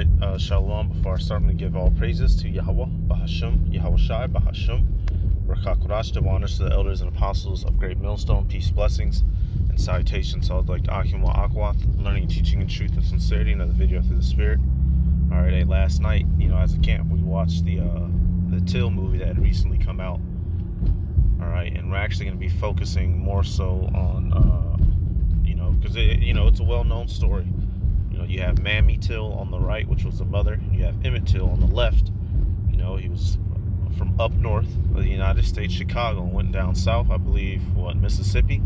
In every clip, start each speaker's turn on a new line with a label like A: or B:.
A: Alright, Shalom. Before I start, I'm going to give all praises to Yahweh, Bahasham, Yahweh Shai, Bahasham, Rakakurash, the honors to the elders and apostles of Great Millstone, peace, blessings, and salutations. I'd like to Akim wa Akwath, learning, teaching in truth and sincerity, another video through the Spirit. Alright, last night, as a camp, we watched the Till movie that had recently come out. Alright, and we're actually going to be focusing more so on, because it's a well-known story. You have Mammy Till on the right, which was the mother, and you have Emmett Till on the left. He was from up north of the United States, Chicago, and went down south, I believe, Mississippi.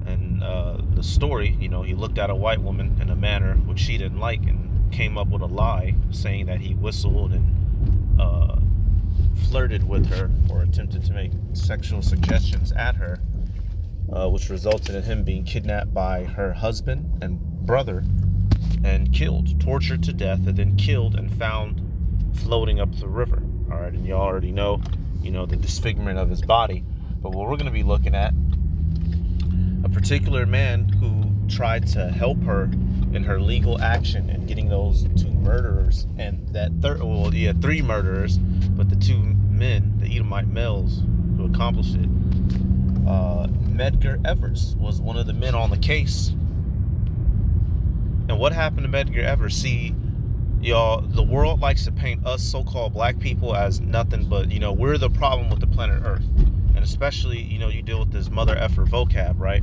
A: And the story, he looked at a white woman in a manner which she didn't like and came up with a lie saying that he whistled and flirted with her or attempted to make sexual suggestions at her, which resulted in him being kidnapped by her husband and brother and killed, tortured to death, and then killed and found floating up the river. All right, and you already know, the disfigurement of his body. But what we're going to be looking at, a particular man who tried to help her in her legal action and getting those two murderers, and that three murderers, but the two men, the Edomite males who accomplished it. Medgar Evers was one of the men on the case. And what happened to Medgar Evers? See, y'all, the world likes to paint us so-called black people as nothing but, we're the problem with the planet Earth. And especially, you deal with this mother effer vocab, right?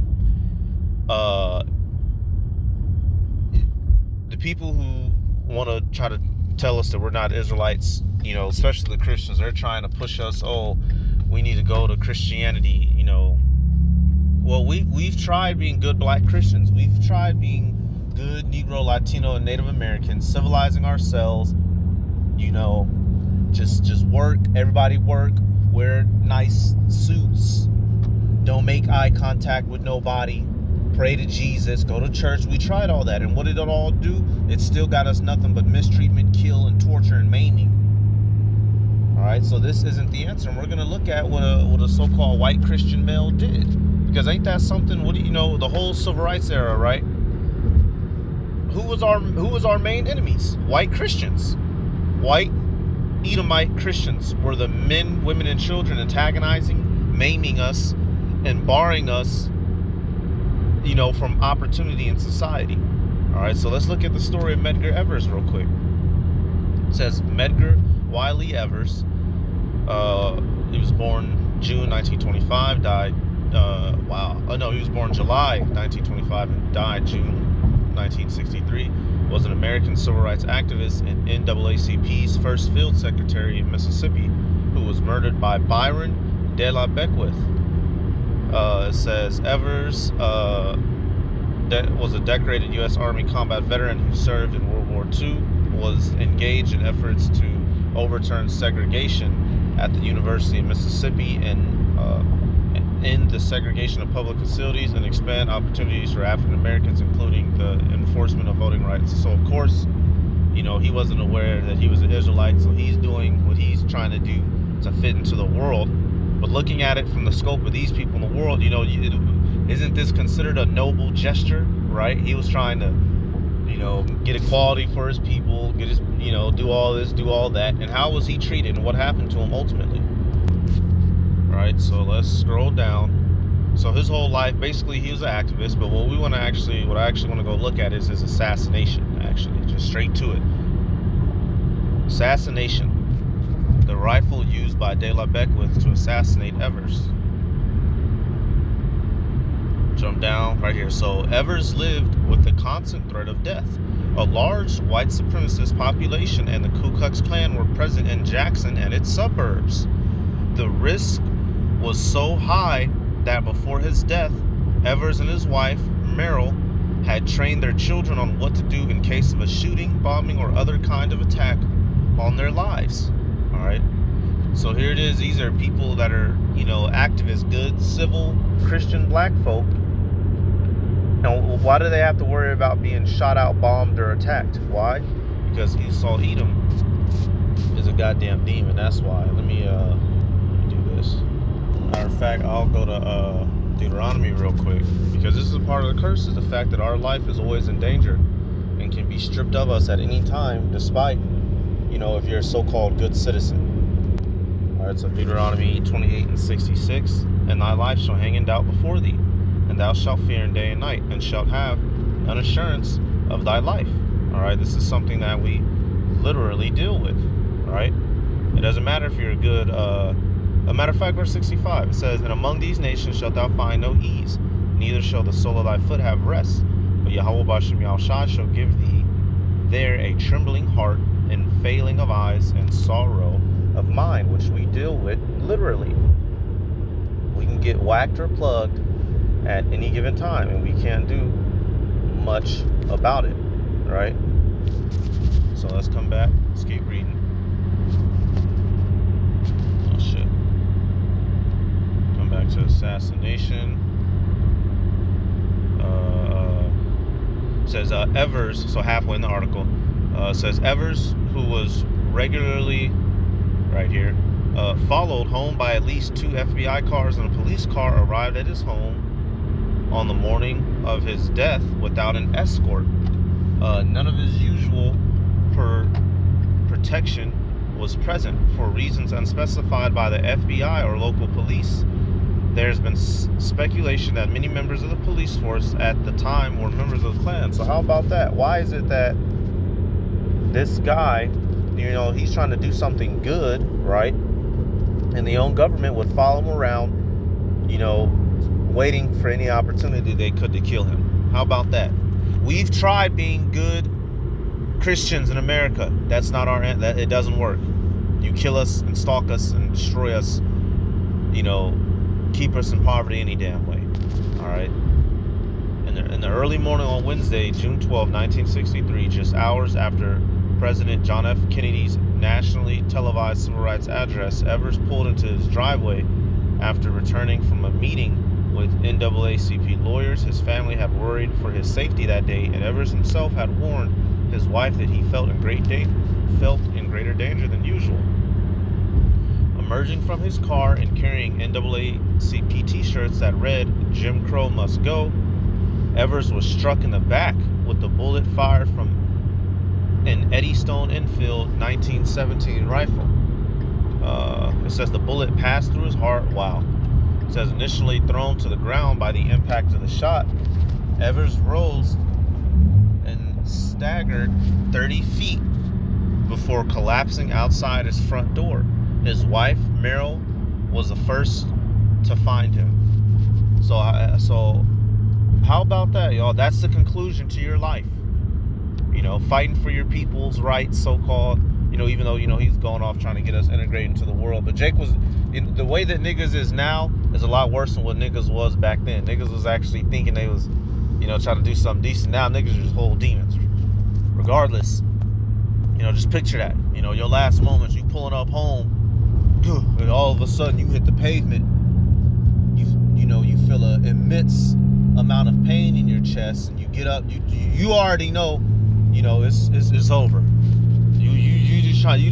A: The people who want to try to tell us that we're not Israelites, especially the Christians, they're trying to push us, we need to go to Christianity, Well, we've tried being good black Christians. We've tried being good Negro, Latino, and Native Americans, civilizing ourselves, just work, everybody work, wear nice suits, don't make eye contact with nobody, pray to Jesus, go to church. We tried all that, and what did it all do? It still got us nothing but mistreatment, kill, and torture, and maiming. Alright, so this isn't the answer, and we're going to look at what a so-called white Christian male did, because ain't that something? The whole civil rights era, right? Who was our main enemies? White Christians. White Edomite Christians were the men, women, and children antagonizing, maiming us, and barring us, from opportunity in society. All right, so let's look at the story of Medgar Evers real quick. It says Medgar Wiley Evers. He was born June 1925, died. He was born July 1925 and died June 1963, was an American civil rights activist and NAACP's first field secretary in Mississippi, who was murdered by Byron de la Beckwith. It says Evers was a decorated U.S. Army combat veteran who served in World War II, was engaged in efforts to overturn segregation at the University of Mississippi and end the segregation of public facilities and expand opportunities for African Americans, including the enforcement of voting rights. So, of course, he wasn't aware that he was an Israelite, so he's doing what he's trying to do to fit into the world. But looking at it from the scope of these people in the world, isn't this considered a noble gesture, right? He was trying to, get equality for his people, get his, do all this, do all that. And how was he treated, and what happened to him ultimately? Right, so let's scroll down. So his whole life, basically, he was an activist, but what I actually want to go look at is his assassination, actually, just straight to it. Assassination. The rifle used by De La Beckwith to assassinate Evers. Jump down right here. So Evers lived with the constant threat of death. A large white supremacist population and the Ku Klux Klan were present in Jackson and its suburbs. The risk was so high that before his death, Evers and his wife, Merrill, had trained their children on what to do in case of a shooting, bombing, or other kind of attack on their lives. All right. So here it is. These are people that are, activists, good, civil, Christian black folk. Now, why do they have to worry about being shot out, bombed, or attacked? Why? Because Esau Edom is a goddamn demon. That's why. Let me do this. Matter of fact, I'll go to Deuteronomy real quick, because this is a part of the curse, is the fact that our life is always in danger and can be be stripped of us at any time, despite, if you're a so-called good citizen. All right, so Deuteronomy 28:66, and thy life shall hang in doubt before thee, and thou shalt fear in day and night, and shalt have an assurance of thy life. All right, this is something that we literally deal with. All right, it doesn't matter if you're a good. A matter of fact, verse 65, it says, and among these nations shalt thou find no ease, neither shall the sole of thy foot have rest. But Yahweh Bashem Yahushua shall give thee there a trembling heart, and failing of eyes, and sorrow of mind, which we deal with literally. We can get whacked or plugged at any given time, and we can't do much about it, right? So let's come back. Let's keep reading. Oh, shit. Come back to assassination. Says Evers, so halfway in the article, says Evers, who was regularly, right here, followed home by at least 2 FBI cars and a police car, arrived at his home on the morning of his death without an escort. None of his usual protection was present for reasons unspecified by the FBI or local police. There's been speculation that many members of the police force at the time were members of the Klan. So how about that? Why is it that this guy, he's trying to do something good, right? And the own government would follow him around, waiting for any opportunity they could to kill him. How about that? We've tried being good Christians in America. That's not it doesn't work. You kill us and stalk us and destroy us, keep us in poverty any damn way. All right. In the early morning on Wednesday, June 12, 1963, just hours after President John F. Kennedy's nationally televised civil rights address, Evers pulled into his driveway after returning from a meeting with NAACP lawyers. His family had worried for his safety that day, and Evers himself had warned his wife that he felt in greater danger than usual. Emerging from his car and carrying NAACP t-shirts that read, "Jim Crow must go," Evers was struck in the back with a bullet fired from an Eddystone Enfield 1917 rifle. It says the bullet passed through his heart. Wow. It says initially thrown to the ground by the impact of the shot, Evers rose and staggered 30 feet before collapsing outside his front door. His wife, Meryl, was the first to find him. So how about that, y'all? That's the conclusion to your life. Fighting for your people's rights, so-called, even though, he's going off trying to get us integrated into the world. But Jake was, the way that niggas is now is a lot worse than what niggas was back then. Niggas was actually thinking they was, trying to do something decent. Now niggas are just whole demons. Regardless, just picture that. Your last moments, you pulling up home, and all of a sudden you hit the pavement. You feel an immense amount of pain in your chest, and you get up. You already know, it's over. You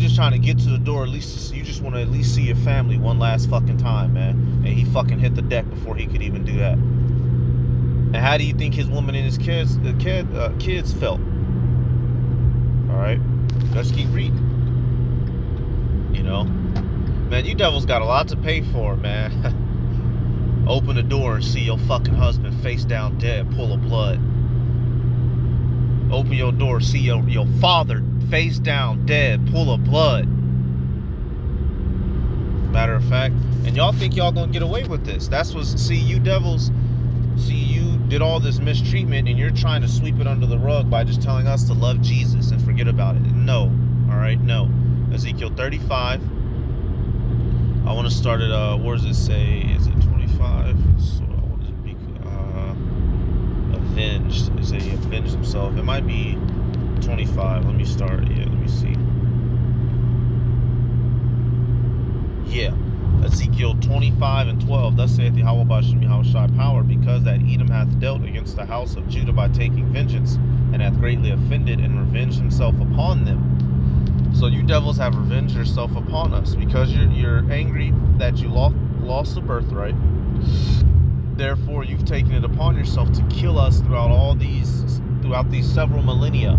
A: just trying to get to the door. At least you just want to at least see your family one last fucking time, man. And he fucking hit the deck before he could even do that. And how do you think his woman and his kids felt? All right, let's keep reading. Man, you devils got a lot to pay for, man. Open the door and see your fucking husband face down dead, pool of blood. Open your door, see your father face down dead, pool of blood. Matter of fact, and y'all think y'all gonna get away with this. That's what, you devils, you did all this mistreatment, and you're trying to sweep it under the rug by just telling us to love Jesus and forget about it. No. All right, no. Ezekiel 35. I want to start at, where does it say? Is it 25? So, what is it? Avenged. It says he avenged himself. It might be 25. Let me start. Yeah, let me see. Yeah. Ezekiel 25 and 12. Thus saith the Yahweh Bashem Yahushua power, because that Edom hath dealt against the house of Judah by taking vengeance, and hath greatly offended and revenged himself upon them. So you devils have revenged yourself upon us because you're angry that you lost the birthright. Therefore, you've taken it upon yourself to kill us throughout these several millennia.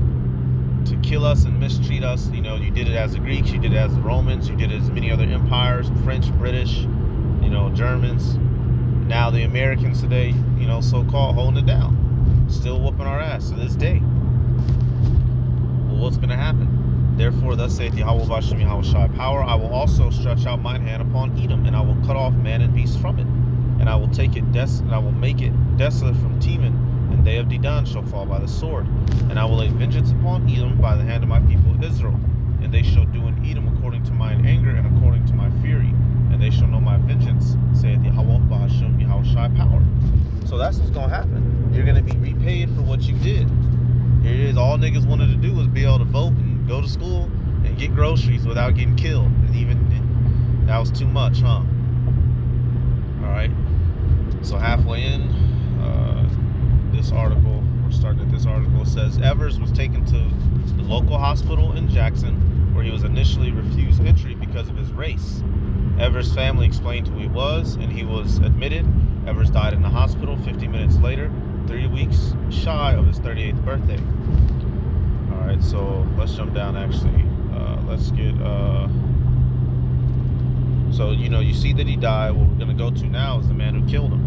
A: to kill us and mistreat us. You know, you did it as the Greeks, you did it as the Romans, you did it as many other empires, French, British, you know, Germans. Now the Americans today, you know, so-called holding it down, still whooping our ass to this day. Well, what's going to happen? Therefore, thus saith Yahweh Bashem Yahweh Shai Power, I will also stretch out mine hand upon Edom, and I will cut off man and beast from it, and I will take it and I will make it desolate from Teman, and they of Dedan shall fall by the sword, and I will lay vengeance upon Edom by the hand of my people Israel, and they shall do in Edom according to mine anger and according to my fury, and they shall know my vengeance, saith Yahweh Bashem Yahweh Shai Power. So that's what's going to happen. You're going to be repaid for what you did. Here it is. All niggas wanted to do was be able to vote and go to school and get groceries without getting killed. And that was too much, huh? All right. So halfway in this article, we're starting at this article. It says Evers was taken to the local hospital in Jackson, where he was initially refused entry because of his race. Evers' family explained who he was, and he was admitted. Evers died in the hospital 50 minutes later, 3 weeks shy of his 38th birthday. All right, so let's jump down. Actually, let's get. So you know, you see that he died. What we're gonna go to now is the man who killed him.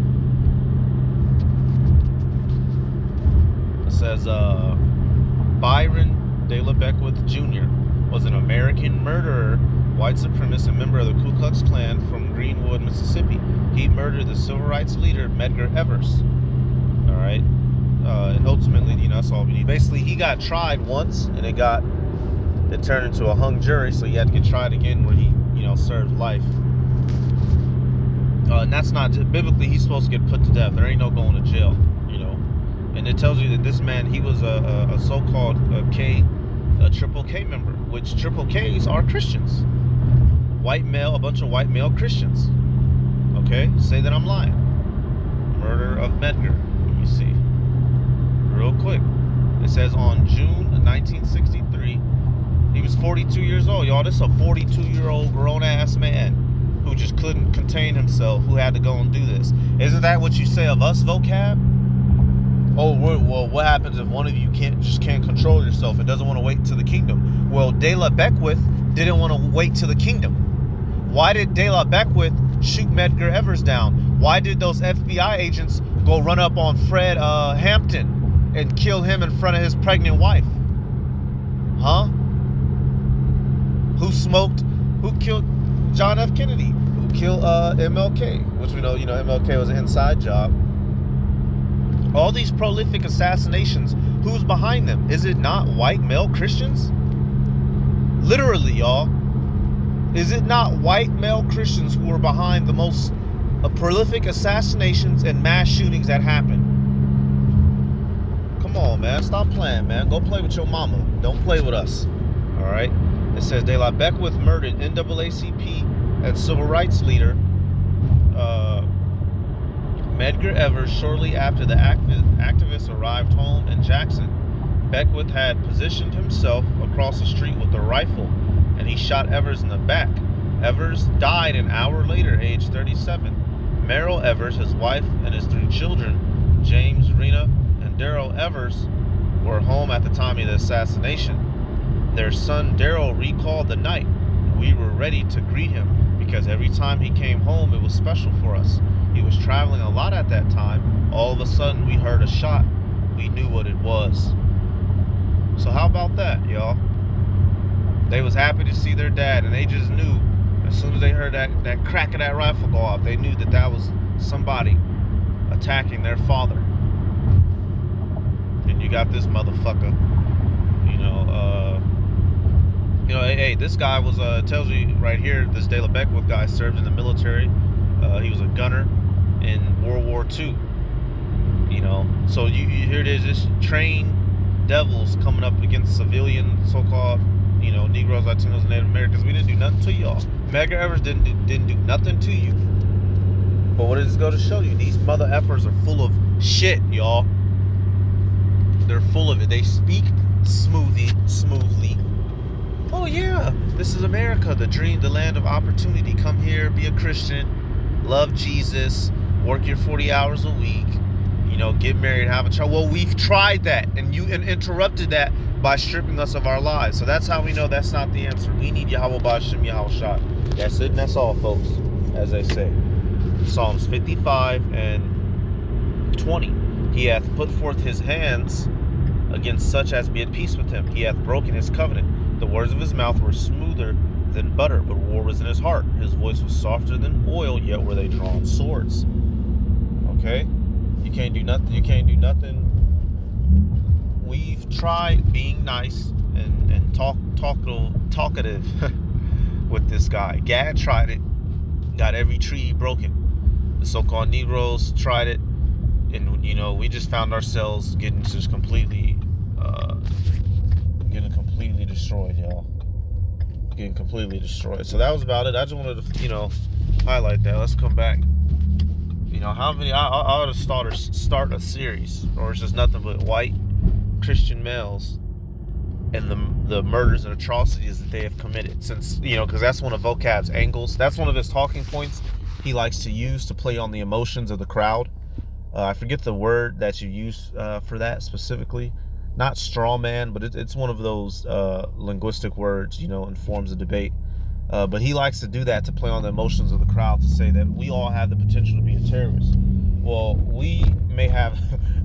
A: It says Byron De La Beckwith Jr. was an American murderer, white supremacist, and member of the Ku Klux Klan from Greenwood, Mississippi. He murdered the civil rights leader Medgar Evers. All right, and ultimately, you know, that's all we need. Basically, he got tried once, and it turned into a hung jury, so he had to get tried again, where he, you know, served life. And that's not biblically. He's supposed to get put to death. There ain't no going to jail, you know. And it tells you that this man, he was a so-called triple K member, which triple Ks are Christians, white male, a bunch of white male Christians. Okay, say that I'm lying. Murder of Medgar. Let me see, real quick. It says on June 1963, he was 42 years old, y'all. This is a 42-year-old grown-ass man who just couldn't contain himself, who had to go and do this. Isn't that what you say of us, vocab? Oh, well, what happens if one of you can't control yourself and doesn't want to wait to the kingdom? Well, De La Beckwith didn't want to wait to the kingdom. Why did De La Beckwith shoot Medgar Evers down? Why did those FBI agents go run up on Fred Hampton and kill him in front of his pregnant wife? Huh? Who killed John F. Kennedy? Who killed MLK? Which we know, you know, MLK was an inside job. All these prolific assassinations, who's behind them? Is it not white male Christians? Literally, y'all. Is it not white male Christians who are behind the most prolific assassinations and mass shootings that happen? Come on, man. Stop playing, man. Go play with your mama. Don't play with us. All right? It says De La Beckwith murdered NAACP and civil rights leader Medgar Evers shortly after the activists arrived home in Jackson. Beckwith had positioned himself across the street with a rifle, and he shot Evers in the back. Evers died an hour later, age 37. Merrill Evers, his wife, and his 3 children, James, Rena, and Daryl Evers, were home at the time of the assassination. Their son Daryl recalled the night. We were ready to greet him because every time he came home, it was special for us. He was traveling a lot at that time. All of a sudden, we heard a shot. We knew what it was. So how about that, y'all? They was happy to see their dad, and they just knew as soon as they heard that crack of that rifle go off, they knew that was somebody attacking their father. And you got this motherfucker, hey, this guy was, tells you right here, this De La Beckwith guy served in the military. He was a gunner in World War II. So you here it is, this trained devils coming up against civilian, so-called, Negroes, Latinos, and Native Americans. We didn't do nothing to y'all. Medgar Evers didn't do nothing to you. But what does this go to show you? These mother effers are full of shit, y'all. They're full of it. They speak smoothly. Oh yeah, this is America, the dream, the land of opportunity. Come here, be a Christian, love Jesus, work your 40 hours a week, get married, have a child. Well, we've tried that, and you interrupted that by stripping us of our lives. So that's how we know that's not the answer. We need Yahweh Ba'Shem Yahweh Shai. That's it and that's all, folks, as they say. Psalms 55 and 20. He hath put forth his hands against such as be at peace with him. He hath broken his covenant. The words of his mouth were smoother than butter, but war was in his heart. His voice was softer than oil, yet were they drawn swords. Okay? You can't do nothing. You can't do nothing. We've tried being nice and talkative with this guy. Gad tried it, got every treaty broken. The so-called Negroes tried it, and we just found ourselves getting just completely destroyed, y'all. Getting completely destroyed. So that was about it. I just wanted to highlight that. Let's come back. How many? I ought to start a series, or it's just nothing but white Christian males and the murders and atrocities that they have committed. Since because that's one of Vocab's angles. That's one of his talking points he likes to use to play on the emotions of the crowd. I forget the word that you use for that specifically. Not straw man, but it's one of those linguistic words, in forms of debate. But he likes to do that to play on the emotions of the crowd, to say that we all have the potential to be a terrorist. Well, we may have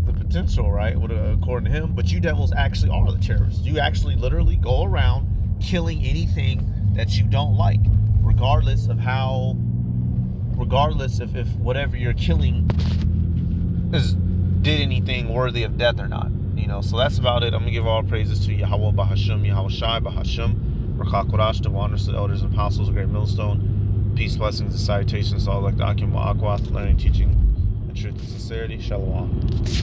A: the potential, right, according to him, but you devils actually are the terrorists. You actually literally go around killing anything that you don't like, regardless if whatever you're killing did anything worthy of death or not. So that's about it. I'm going to give all praises to Yahweh Ba'Hashem, Yahweh Shai Ba'Hashem, Rakha Kodash, the honors to the elders and apostles of Great Millstone. Peace, blessings, and salutations to all like the Akim Wa'akwath, learning, teaching, and truth and sincerity. Shalom.